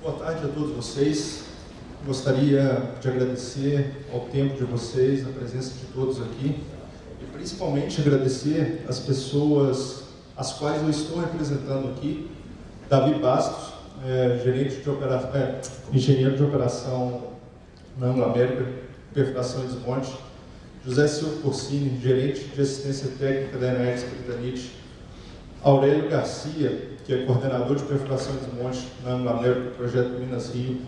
Boa tarde a todos vocês. Gostaria de agradecer ao tempo de vocês, a presença de todos aqui, e principalmente agradecer as pessoas as quais eu estou representando aqui. Davi Bastos, engenheiro de operação na Anglo-América, perfuração e desmonte. José Silva Corsini, gerente de assistência técnica da Enerx Britanite. Aurélio Garcia, que é coordenador de perfuração e desmonte na Anglo-América do projeto Minas Rio.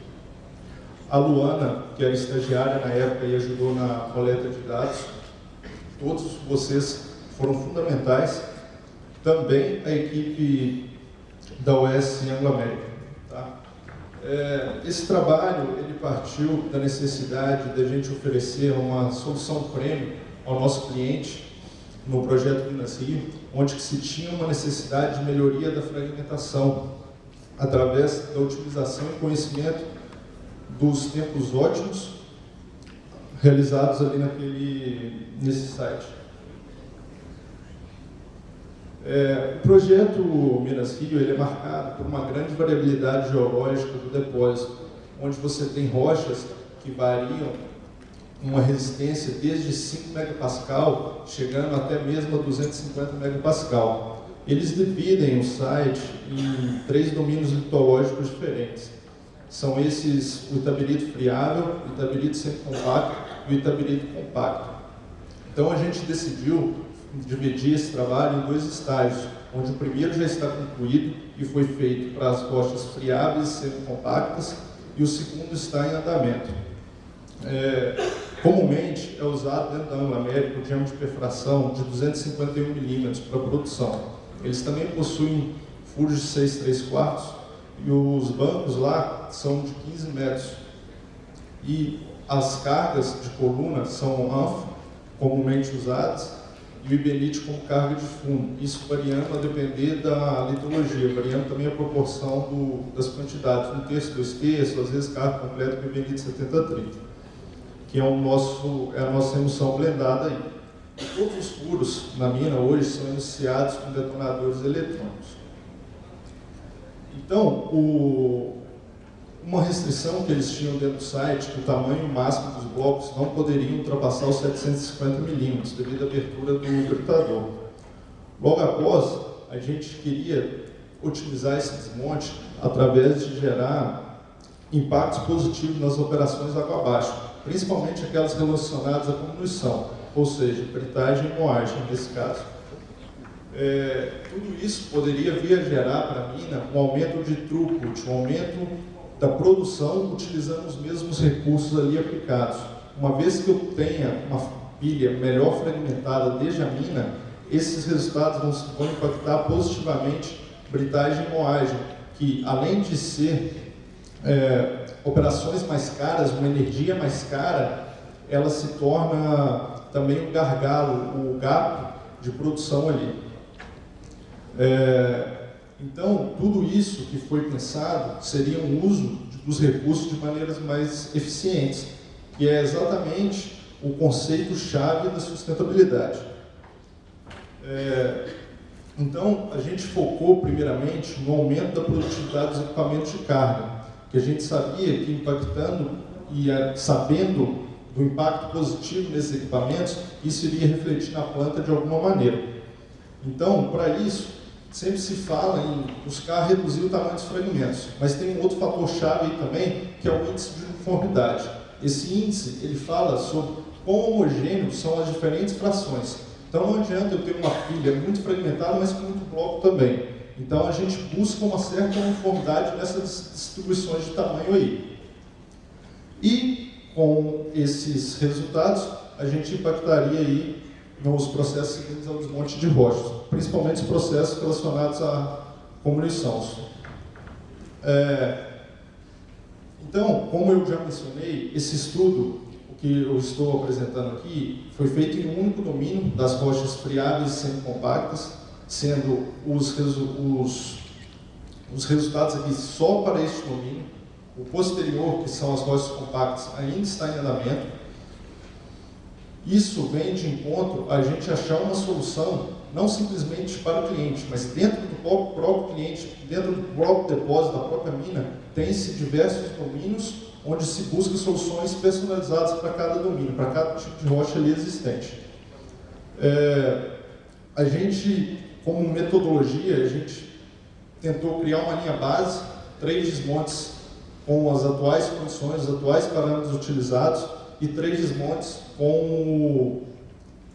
A Luana, que era estagiária na época e ajudou na coleta de dados. Todos vocês foram fundamentais. Também a equipe da OS Anglo-América. Tá? Esse trabalho ele partiu da necessidade de a gente oferecer uma solução premium ao nosso cliente no projeto Minas Rio, onde se tinha uma necessidade de melhoria da fragmentação através da utilização e conhecimento dos tempos ótimos realizados ali nesse site. O projeto Minas Rio ele é marcado por uma grande variabilidade geológica do depósito, onde você tem rochas que variam uma resistência desde 5 megapascal, chegando até mesmo a 250 megapascal. Eles dividem o site em 3 domínios litológicos diferentes. São esses o itabirito friável, o itabirito semicompacto e o itabirito compacto. Então a gente decidiu dividir esse trabalho em 2 estágios, onde o primeiro já está concluído e foi feito para as rochas friáveis e semicompactas, e o segundo está em andamento. Comumente é usado dentro da Anglo-América o diâmetro de perfuração de 251 milímetros para produção. Eles também possuem furos de 6/3/4 e os bancos lá são de 15 metros. E as cargas de coluna são ANF, comumente usadas, e o ibenite como carga de fundo. Isso variando a depender da litologia, variando também a proporção das quantidades, 1/3, 2/3, às vezes carga completa com ibenite 70/30. Que é a nossa emulsão blendada aí. Todos os furos na mina hoje são iniciados com detonadores eletrônicos. Então, uma restrição que eles tinham dentro do site, que o tamanho máximo dos blocos não poderiam ultrapassar os 750 milímetros, devido à abertura do gritador. Logo após, a gente queria otimizar esse desmonte através de gerar impactos positivos nas operações água abaixo, principalmente aquelas relacionadas à comunição, ou seja, britagem e moagem, nesse caso. Tudo isso poderia vir a gerar para a mina um aumento de throughput, um aumento da produção utilizando os mesmos recursos ali aplicados. Uma vez que eu tenha uma pilha melhor fragmentada desde a mina, esses resultados vão impactar positivamente britagem e moagem, que além de ser operações mais caras, uma energia mais cara, ela se torna também um gargalo, o gap de produção ali. Então, tudo isso que foi pensado seria um uso dos recursos de maneiras mais eficientes, que é exatamente o conceito-chave da sustentabilidade. Então, a gente focou primeiramente no aumento da produtividade dos equipamentos de carga, que a gente sabia que impactando e sabendo do impacto positivo nesses equipamentos, isso iria refletir na planta de alguma maneira. Então, para isso, sempre se fala em buscar reduzir o tamanho dos fragmentos, mas tem um outro fator-chave aí também, que é o índice de uniformidade. Esse índice, ele fala sobre quão homogêneos são as diferentes frações. Então, não adianta eu ter uma pilha muito fragmentada, mas com muito bloco também. Então, a gente busca uma certa uniformidade nessas distribuições de tamanho aí. E, com esses resultados, a gente impactaria aí nos processos seguintes ao desmonte de rochas, principalmente os processos relacionados à comunição. Então, como eu já mencionei, esse estudo, o que eu estou apresentando aqui, foi feito em um único domínio das rochas friáveis e semicompactas, sendo os resultados aqui só para este domínio. O posterior, que são as rochas compactas, ainda está em andamento. Isso vem de encontro a gente achar uma solução não simplesmente para o cliente, mas dentro do próprio cliente, dentro do próprio depósito, da própria mina, tem-se diversos domínios onde se busca soluções personalizadas para cada domínio, para cada tipo de rocha ali existente. A gente, como metodologia, a gente tentou criar uma linha base, 3 desmontes com as atuais condições, os atuais parâmetros utilizados, e 3 desmontes com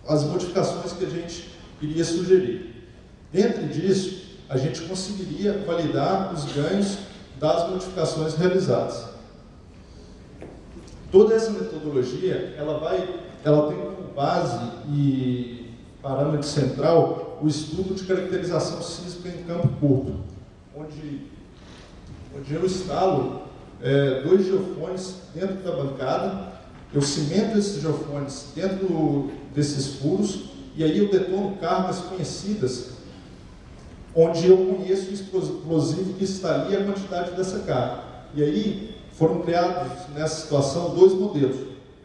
as modificações que a gente iria sugerir. Dentro disso, a gente conseguiria validar os ganhos das modificações realizadas. Toda essa metodologia, ela tem como base e parâmetro central o estudo de caracterização sísmica em campo curto, onde eu instalo 2 geofones dentro da bancada, eu cimento esses geofones dentro desses furos, e aí eu detono cargas conhecidas, onde eu conheço o explosivo que está ali e a quantidade dessa carga. E aí foram criados, nessa situação, 2 modelos,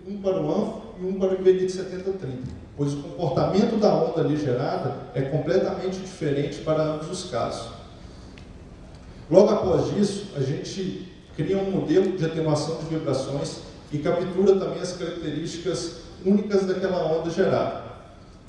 um para o ANFO e um para o IBNIT 7030, pois o comportamento da onda ali gerada é completamente diferente para ambos os casos. Logo após isso, a gente cria um modelo de atenuação de vibrações e captura também as características únicas daquela onda gerada.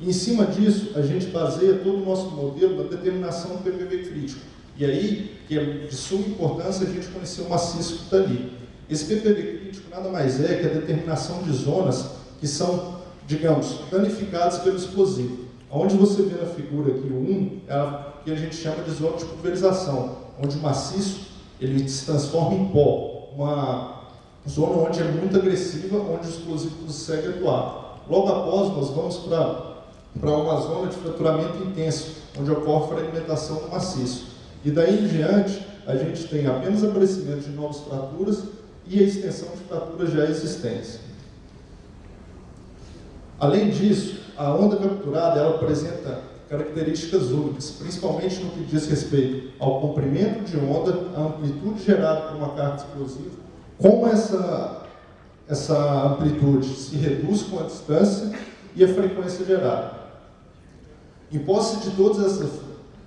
E, em cima disso, a gente baseia todo o nosso modelo na determinação do PPV crítico. E aí, que é de suma importância, a gente conhecer o maciço que está ali. Esse PPV crítico nada mais é que a determinação de zonas que são, digamos, danificadas pelo explosivo. Onde você vê na figura aqui o 1, é a que a gente chama de zona de pulverização, onde o maciço ele se transforma em pó, uma zona onde é muito agressiva, onde o explosivo consegue atuar. Logo após, nós vamos para uma zona de fraturamento intenso, onde ocorre fragmentação do maciço. E daí em diante, a gente tem apenas aparecimento de novas fraturas e a extensão de fraturas já existentes. Além disso, a onda capturada ela apresenta características únicas, principalmente no que diz respeito ao comprimento de onda, a amplitude gerada por uma carga explosiva, como essa amplitude se reduz com a distância e a frequência gerada. Em posse de todas essas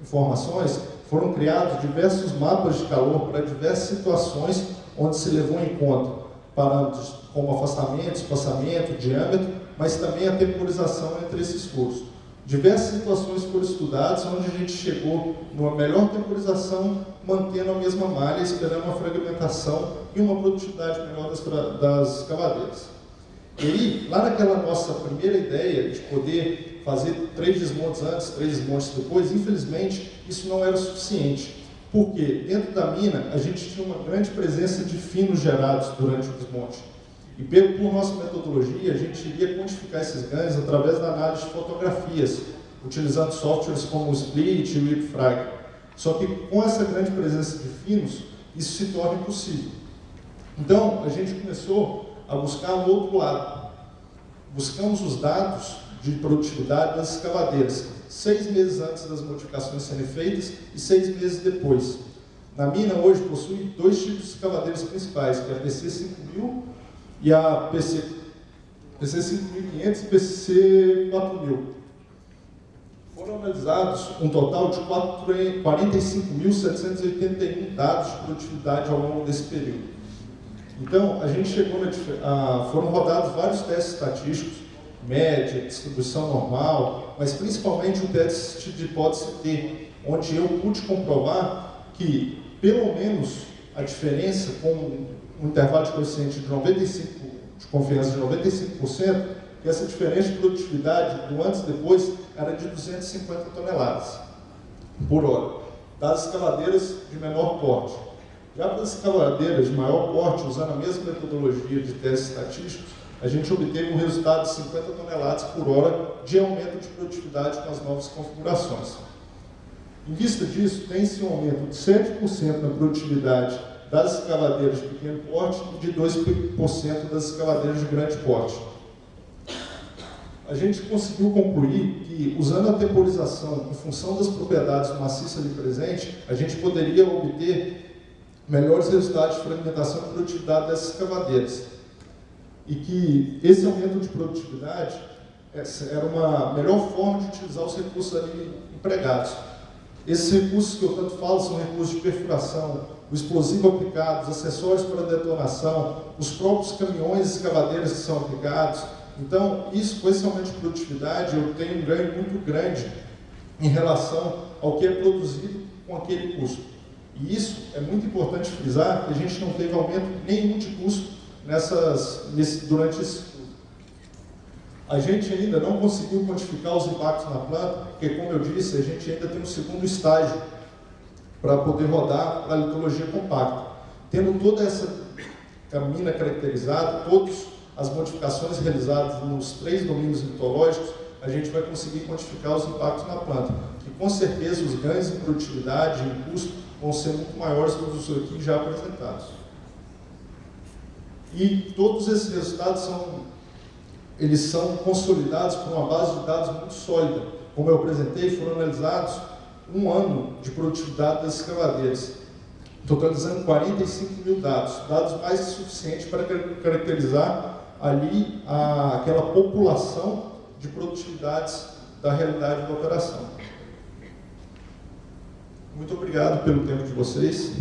informações, foram criados diversos mapas de calor para diversas situações onde se levou em conta parâmetros como afastamento, espaçamento, diâmetro, mas também a temporização entre esses furos. Diversas situações foram estudadas onde a gente chegou numa melhor temporização, mantendo a mesma malha, esperando uma fragmentação e uma produtividade melhor das escavadeiras. E aí, lá naquela nossa primeira ideia de poder fazer 3 desmontes antes, 3 desmontes depois, infelizmente, isso não era o suficiente. Porque dentro da mina, a gente tinha uma grande presença de finos gerados durante o desmonte. E por nossa metodologia, a gente iria quantificar esses ganhos através da análise de fotografias, utilizando softwares como o Split e o IPFrag. Só que com essa grande presença de finos, isso se torna impossível. Então, a gente começou a buscar o outro lado. Buscamos os dados de produtividade das escavadeiras, 6 meses antes das modificações serem feitas e 6 meses depois. Na mina, hoje, possui 2 tipos de escavadeiras principais, que é a PC 5000 e a PC 5500 e PC 4000. Foram analisados um total de 45.781 dados de produtividade ao longo desse período. Então, a gente chegou foram rodados vários testes estatísticos, média, distribuição normal, mas principalmente o teste de hipótese T, onde eu pude comprovar que, pelo menos, a diferença com um intervalo de coeficiente de confiança de 95%, que essa diferença de produtividade do antes e depois era de 250 toneladas por hora, das escavadeiras de menor porte. Já para as escavadeiras de maior porte, usando a mesma metodologia de testes estatísticos, a gente obteve um resultado de 50 toneladas por hora de aumento de produtividade com as novas configurações. Em vista disso, tem-se um aumento de 7% na produtividade das escavadeiras de pequeno porte e de 2% das escavadeiras de grande porte. A gente conseguiu concluir que, usando a temporização em função das propriedades do maciço ali presente, a gente poderia obter melhores resultados de fragmentação e produtividade dessas escavadeiras. E que esse aumento de produtividade era uma melhor forma de utilizar os recursos ali empregados. Esses recursos que eu tanto falo são recursos de perfuração, o explosivo aplicado, os acessórios para detonação, os próprios caminhões e escavadeiras que são aplicados. Então, isso, com esse aumento de produtividade, eu tenho um ganho muito grande em relação ao que é produzido com aquele custo. E isso é muito importante frisar, que a gente não teve aumento nenhum de custo durante esse estudo. A gente ainda não conseguiu quantificar os impactos na planta, porque, como eu disse, a gente ainda tem um segundo estágio para poder rodar a litologia compacta. Tendo toda essa camina caracterizada, todas as modificações realizadas nos 3 domínios litológicos, a gente vai conseguir quantificar os impactos na planta. E com certeza os ganhos em produtividade e em custo vão ser muito maiores do que os aqui já apresentados. E todos esses resultados são consolidados por uma base de dados muito sólida. Como eu apresentei, foram analisados 1 ano de produtividade das escavadeiras, totalizando 45 mil dados mais que suficientes para caracterizar ali aquela população de produtividades da realidade da operação. Muito obrigado pelo tempo de vocês.